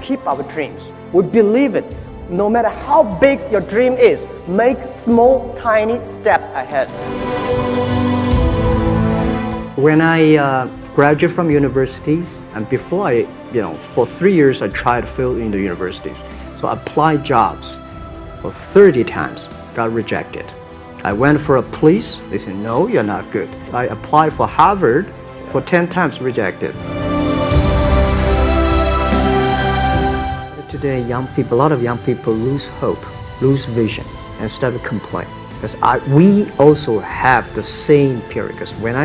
keep our dreams. We believe it. No matter how big your dream is, make small, tiny steps ahead. When I graduated from universities, and before for 3 years I tried to fill in the universities. So I applied jobs for 30 times, got rejected. I went for a police, they said, no, you're not good. I applied for Harvard for 10 times, rejected. Today, a lot of young people lose hope, lose vision, and start to complain. Because we also have the same period. Because when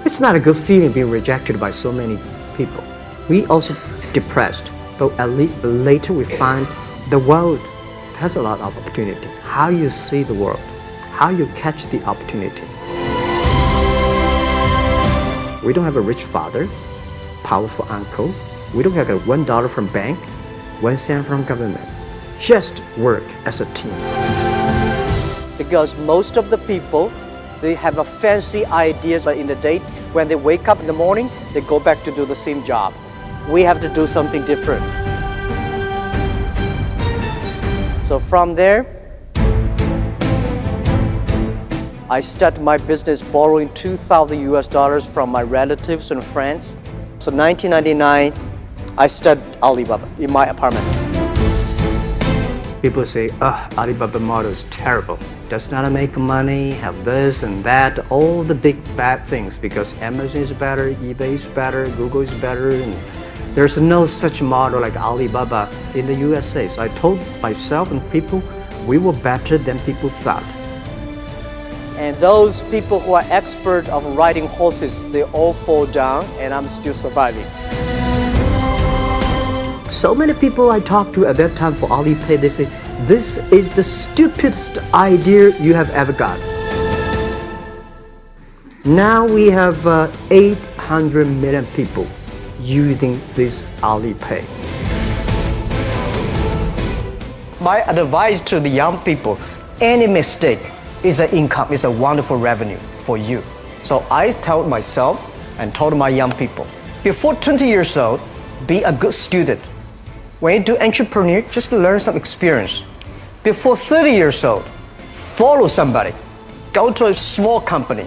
it's not a good feeling being rejected by so many people. We also depressed, but at least later we find the world has a lot of opportunity. How you see the world, how you catch the opportunity. We don't have a rich father, powerful uncle. We don't have $1 from bank, 1 cent from government. Just work as a team. Because most of the people, they have a fancy ideas in the day. When they wake up in the morning, they go back to do the same job. We have to do something different. So from there, I started my business borrowing $2,000 from my relatives and friends. So 1999, I started Alibaba in my apartment. People say, Alibaba model is terrible. Does not make money, have this and that, all the big bad things because Amazon is better, eBay is better, Google is better. And there's no such model like Alibaba in the USA. So I told myself and people, we were better than people thought. And those people who are expert of riding horses, they all fall down and I'm still surviving. So many people I talked to at that time for Alipay, they say, this is the stupidest idea you have ever got. Now we have 800 million people using this Alipay. My advice to the young people, any mistake is an income, is a wonderful revenue for you. So I told myself and told my young people, before 20 years old, be a good student. When you do entrepreneur, just learn some experience. Before 30 years old, follow somebody. Go to a small company.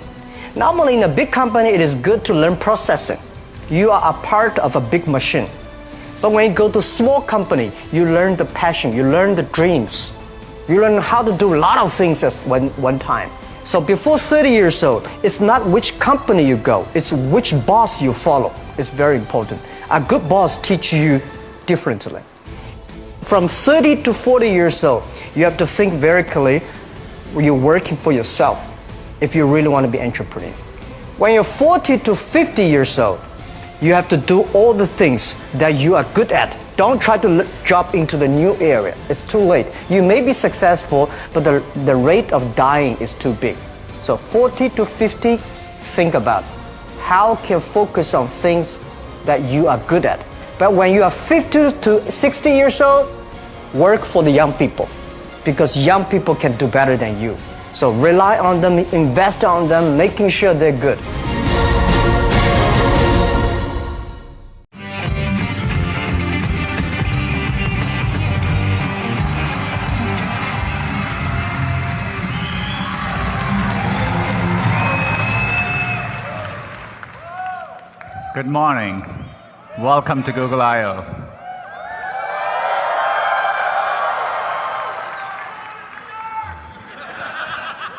Normally in a big company, it is good to learn processing. You are a part of a big machine. But when you go to a small company, you learn the passion, you learn the dreams. You learn how to do a lot of things at one time. So before 30 years old, it's not which company you go, it's which boss you follow. It's very important. A good boss teaches you differently. From 30 to 40 years old, you have to think very clearly when you're working for yourself if you really want to be an entrepreneur. When you're 40 to 50 years old, you have to do all the things that you are good at. Don't try to jump into the new area. It's too late. You may be successful, but the rate of dying is too big. So 40 to 50, think about how can you focus on things that you are good at. But when you are 50 to 60 years old, work for the young people because young people can do better than you. So rely on them, invest on them, making sure they're good. Good morning. Welcome to Google I/O.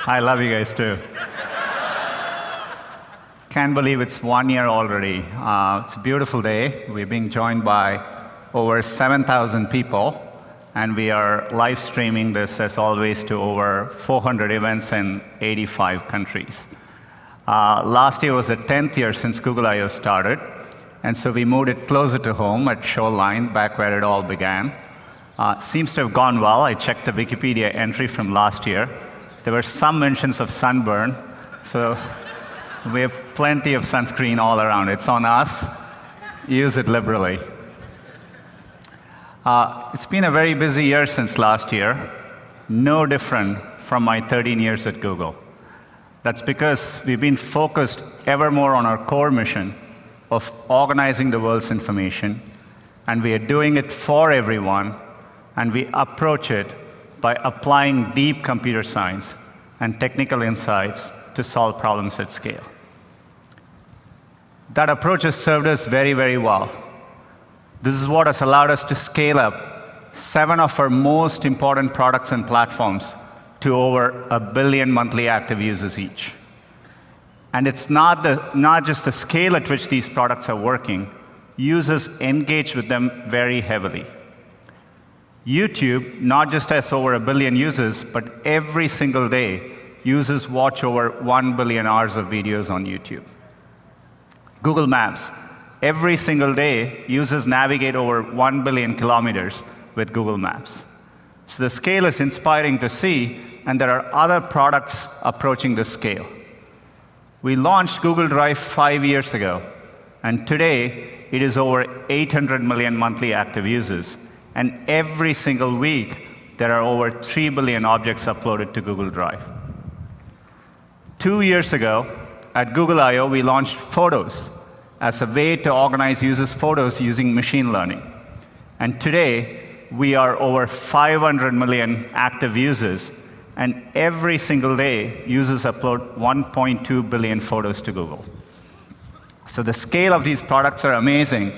I love you guys too. Can't believe it's 1 year already. It's a beautiful day. We're being joined by over 7,000 people, and we are live streaming this as always to over 400 events in 85 countries. Last year was the 10th year since Google I/O started, and so we moved it closer to home at Shoreline, back where it all began. Seems to have gone well. I checked the Wikipedia entry from last year. There were some mentions of sunburn, so we have plenty of sunscreen all around. It's on us. Use it liberally. It's been a very busy year since last year, no different from my 13 years at Google. That's because we've been focused ever more on our core mission of organizing the world's information and we are doing it for everyone, and we approach it by applying deep computer science and technical insights to solve problems at scale. That approach has served us very, very well. This is what has allowed us to scale up 7 of our most important products and platforms to over 1 billion monthly active users each. And it's not just the scale at which these products are working. Users engage with them very heavily. YouTube not just has over 1 billion users, but every single day, users watch over 1 billion hours of videos on YouTube. Google Maps, every single day, users navigate over 1 billion kilometers with Google Maps. So the scale is inspiring to see, and there are other products approaching this scale. We launched Google Drive 5 years ago, and today it is over 800 million monthly active users. And every single week, there are over 3 billion objects uploaded to Google Drive. 2 years ago, at Google I/O, we launched Photos as a way to organize users' photos using machine learning. And today, we are over 500 million active users, and every single day, users upload 1.2 billion photos to Google. So the scale of these products are amazing,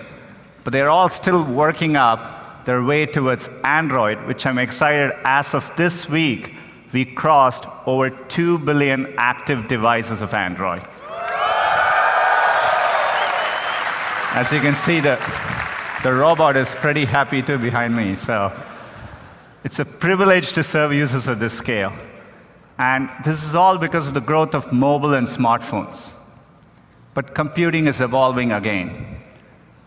but they're all still working up their way towards Android, which I'm excited, as of this week, we crossed over 2 billion active devices of Android. As you can see, the robot is pretty happy too behind me. So it's a privilege to serve users at this scale. And this is all because of the growth of mobile and smartphones. But computing is evolving again.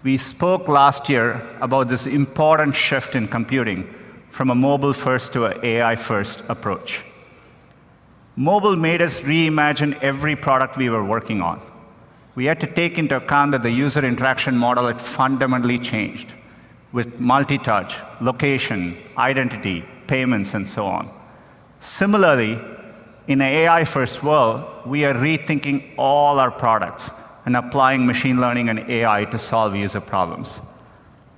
We spoke last year about this important shift in computing from a mobile-first to an AI-first approach. Mobile made us reimagine every product we were working on. We had to take into account that the user interaction model had fundamentally changed with multi-touch, location, identity, payments, and so on. Similarly, in an AI-first world, we are rethinking all our products and applying machine learning and AI to solve user problems.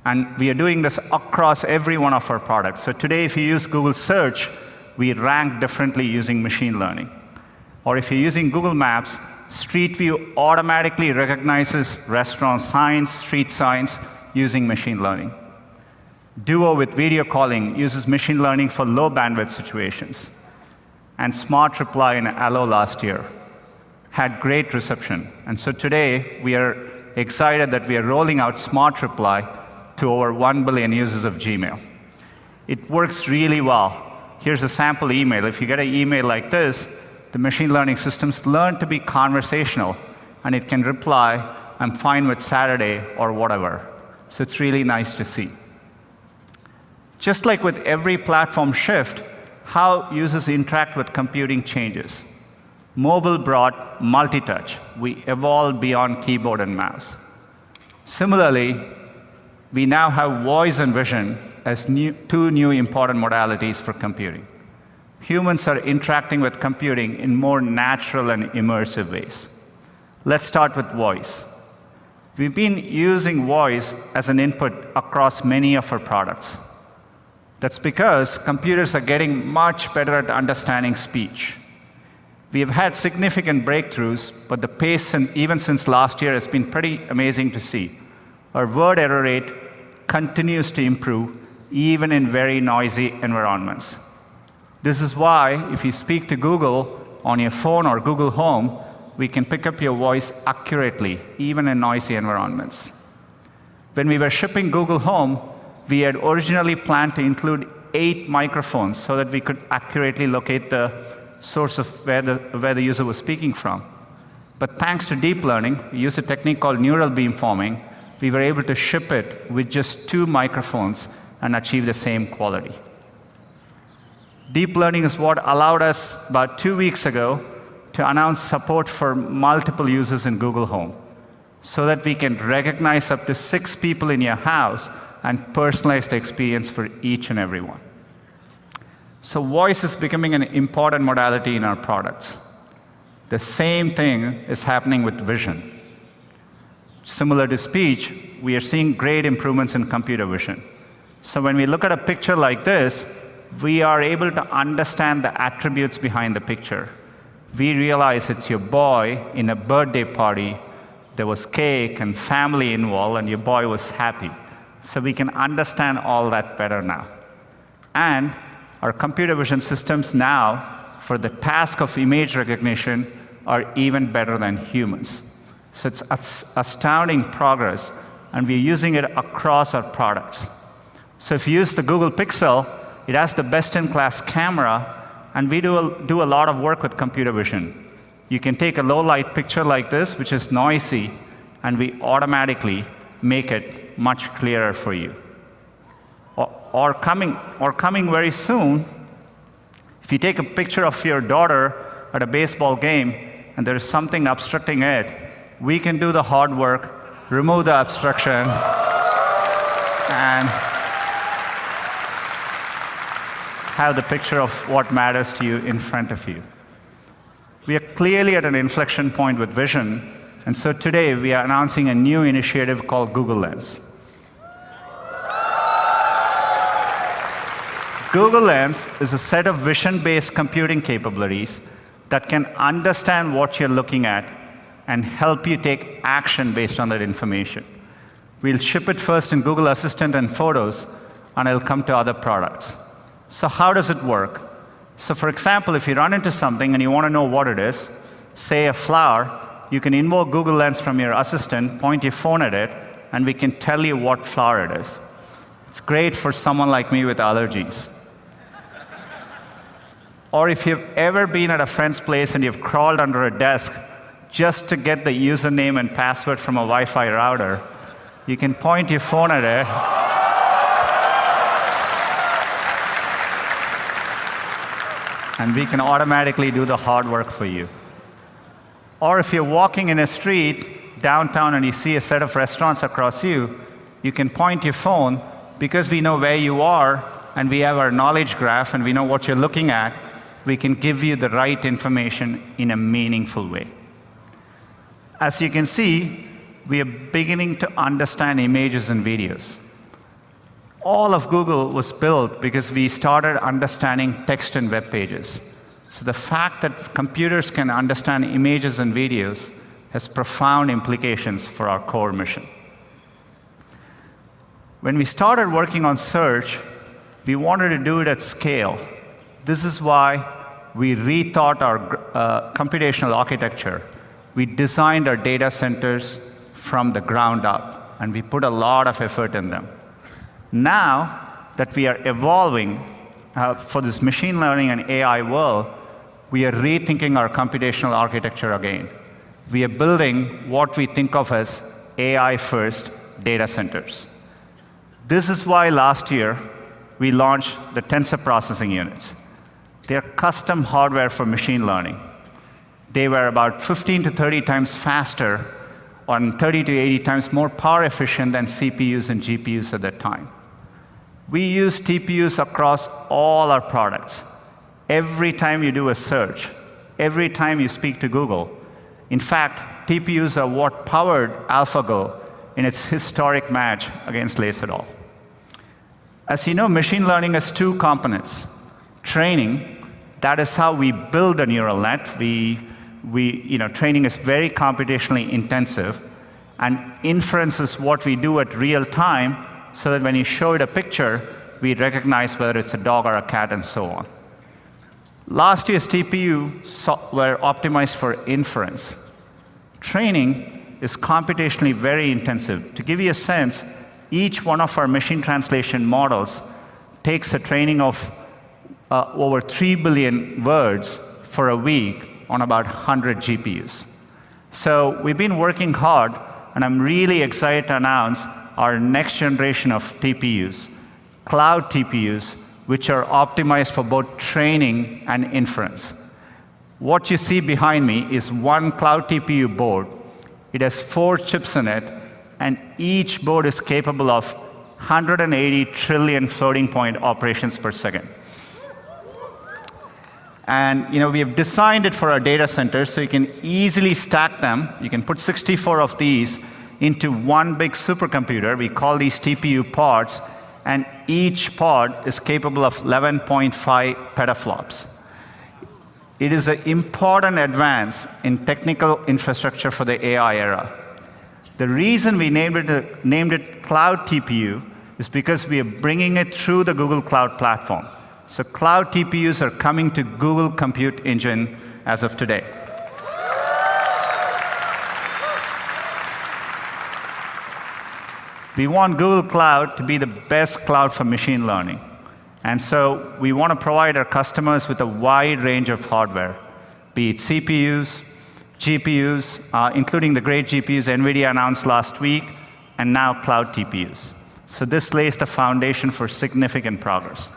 And we are doing this across every one of our products. So today, if you use Google Search, we rank differently using machine learning. Or if you're using Google Maps, Street View automatically recognizes restaurant signs, street signs, using machine learning. Duo with video calling uses machine learning for low bandwidth situations. And Smart Reply in Allo last year had great reception. And so today, we are excited that we are rolling out Smart Reply to over 1 billion users of Gmail. It works really well. Here's a sample email. If you get an email like this, the machine learning systems learn to be conversational, and it can reply, "I'm fine with Saturday," or whatever. So it's really nice to see. Just like with every platform shift, how users interact with computing changes. Mobile brought multi-touch. We evolved beyond keyboard and mouse. Similarly, we now have voice and vision as two new important modalities for computing. Humans are interacting with computing in more natural and immersive ways. Let's start with voice. We've been using voice as an input across many of our products. That's because computers are getting much better at understanding speech. We have had significant breakthroughs, but the pace, even since last year, has been pretty amazing to see. Our word error rate continues to improve, even in very noisy environments. This is why, if you speak to Google on your phone or Google Home, we can pick up your voice accurately, even in noisy environments. When we were shipping Google Home, we had originally planned to include 8 microphones so that we could accurately locate the source of where the user was speaking from. But thanks to deep learning, we use a technique called neural beamforming, we were able to ship it with just 2 microphones and achieve the same quality. Deep learning is what allowed us, about 2 weeks ago, to announce support for multiple users in Google Home, so that we can recognize up to 6 people in your house and personalize the experience for each and every one. So voice is becoming an important modality in our products. The same thing is happening with vision. similar to speech, we are seeing great improvements in computer vision. So when we look at a picture like this, we are able to understand the attributes behind the picture. We realize it's your boy in a birthday party. There was cake and family involved, and your boy was happy. So we can understand all that better now. And our computer vision systems now, for the task of image recognition, are even better than humans. So it's astounding progress, and we're using it across our products. So if you use the Google Pixel, it has the best-in-class camera, and we do a lot of work with computer vision. You can take a low-light picture like this, which is noisy, and we automatically make it much clearer for you. Or coming very soon, if you take a picture of your daughter at a baseball game, and there is something obstructing it, we can do the hard work, remove the obstruction, and have the picture of what matters to you in front of you. We are clearly at an inflection point with vision, and so today we are announcing a new initiative called Google Lens. Google Lens is a set of vision-based computing capabilities that can understand what you're looking at and help you take action based on that information. We'll ship it first in Google Assistant and Photos, and it'll come to other products. So how does it work? So for example, if you run into something and you want to know what it is, say a flower, you can invoke Google Lens from your assistant, point your phone at it, and we can tell you what flower it is. It's great for someone like me with allergies. Or if you've ever been at a friend's place and you've crawled under a desk just to get the username and password from a Wi-Fi router, you can point your phone at it, and we can automatically do the hard work for you. Or if you're walking in a street downtown and you see a set of restaurants across you, you can point your phone, because we know where you are and we have our knowledge graph and we know what you're looking at, we can give you the right information in a meaningful way. As you can see, we are beginning to understand images and videos. All of Google was built because we started understanding text and web pages. So the fact that computers can understand images and videos has profound implications for our core mission. When we started working on search, we wanted to do it at scale. This is why we rethought our computational architecture. We designed our data centers from the ground up, and we put a lot of effort in them. Now that we are evolving for this machine learning and AI world, we are rethinking our computational architecture again. We are building what we think of as AI-first data centers. This is why last year we launched the tensor processing units. They're custom hardware for machine learning. They were about 15 to 30 times faster and 30 to 80 times more power efficient than CPUs and GPUs at that time. We use TPUs across all our products. Every time you do a search, every time you speak to Google. In fact, TPUs are what powered AlphaGo in its historic match against Laserdahl. As you know, machine learning has two components. Training, that is how we build a neural net. Training is very computationally intensive, and inference is what we do at real time, so that when you show it a picture, we recognize whether it's a dog or a cat and so on. Last year's TPU were optimized for inference. Training is computationally very intensive. To give you a sense, each one of our machine translation models takes a training of over 3 billion words for a week on about 100 GPUs. So we've been working hard, and I'm really excited to announce our next generation of TPUs, cloud TPUs, which are optimized for both training and inference. What you see behind me is one cloud TPU board. It has 4 chips in it, and each board is capable of 180 trillion floating point operations per second. And we have designed it for our data centers so you can easily stack them. You can put 64 of these into one big supercomputer. We call these TPU pods, and each pod is capable of 11.5 petaflops. It is an important advance in technical infrastructure for the AI era. The reason we named it Cloud TPU is because we are bringing it through the Google Cloud Platform. So Cloud TPUs are coming to Google Compute Engine as of today. We want Google Cloud to be the best cloud for machine learning. And so we want to provide our customers with a wide range of hardware, be it CPUs, GPUs, including the great GPUs NVIDIA announced last week, and now cloud TPUs. So this lays the foundation for significant progress.